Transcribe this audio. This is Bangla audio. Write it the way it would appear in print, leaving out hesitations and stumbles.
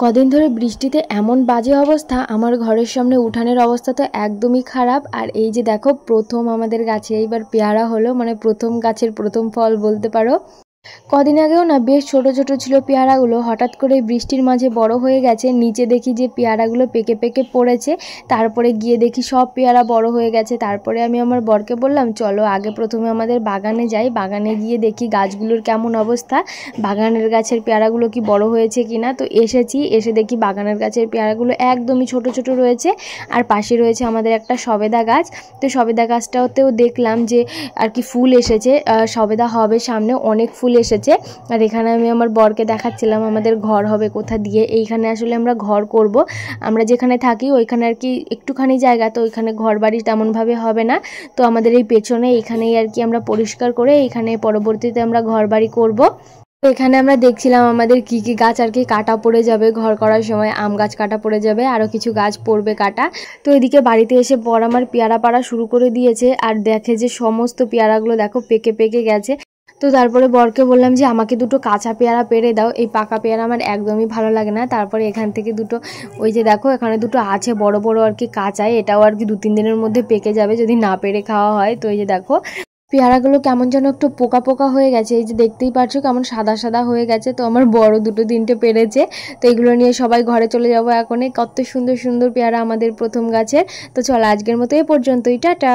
কদিন ধরে বৃষ্টিতে এমন বাজে অবস্থা, আমার ঘরের সামনে উঠানের অবস্থা তো একদমই খারাপ। আর এই যে দেখো, প্রথম আমাদের গাছে এইবার পেয়ারা হলো, মানে প্রথম গাছের প্রথম ফল বলতে পারো। কদিন আগেও না বেশ ছোট ছোট ছিল পেয়ারাগুলো, হঠাৎ করে বৃষ্টির মাঝে বড় হয়ে গেছে। নিচে দেখি যে পেয়ারাগুলো পেকে পেকে পড়েছে, তারপরে গিয়ে দেখি সব পেয়ারা বড় হয়ে গেছে। তারপরে আমি আমার বরকে বললাম, চলো আগে প্রথমে আমাদের বাগানে যাই, বাগানে গিয়ে দেখি গাছগুলোর কেমন অবস্থা, বাগানের গাছের পেয়ারাগুলো কি বড় হয়েছে কিনা। তো এসে দেখি বাগানের গাছের পেয়ারাগুলো একদমই ছোট ছোট রয়েছে। আর পাশে রয়েছে আমাদের একটা সবেদা গাছ। তো সবেদা গাছটাতেও দেখলাম যে আর কি ফুল এসেছে, সবেদা হবে সামনে, অনেক ফুল এসেছে। আর এখানে আমি আমার বরকে দেখাচ্ছিলাম আমাদের ঘর হবে কোথা দিয়ে। এইখানে আসলে আমরা ঘর করব, আমরা যেখানে থাকি ওইখানে আর কি একটুখানি জায়গা, তো ওইখানে ঘর বাড়ি তেমনভাবে হবে না। তো আমাদের এই পেছনে এইখানেই আর কি আমরা পরিষ্কার করে এইখানে পরবর্তীতে আমরা ঘর বাড়ি করব। তো এখানে আমরা দেখছিলাম আমাদের কি কি গাছ আর কি কাটা পড়ে যাবে ঘর করার সময়। আম গাছ কাটা পড়ে যাবে, আরও কিছু গাছ পড়বে কাটা। তো এদিকে বাড়িতে এসে বর আমার পেয়ারা পাড়া শুরু করে দিয়েছে, আর দেখে যে সমস্ত পেয়ারাগুলো দেখো পেকে পেকে গেছে। তো তারপরে বরকে বললাম যে আমাকে দুটো কাঁচা পেয়ারা পেড়ে দাও, এই পাকা পেয়ারা আমার একদমই ভালো লাগে না। তারপরে এখান থেকে দুটো, ওই যে দেখো এখানে দুটো আছে বড় বড় আর কি কাঁচাই, এটাও আর কি 2-3 দিনের মধ্যে পেকে যাবে যদি না পেড়ে খাওয়া হয়। তো এই যে দেখো পেয়ারাগুলো কেমন যেন একটু পোকা পোকা হয়ে গেছে, এই যে দেখতেই পাচ্ছ কেমন সাদা সাদা হয়ে গেছে। তো আমার বড় 2-3টে পেরেছে। তো এগুলো নিয়ে সবাই ঘরে চলে যাবো এখন। কত সুন্দর সুন্দর পেয়ারা আমাদের প্রথম গাছের। তো চলো আজকের মতো এ পর্যন্তই, টাটা।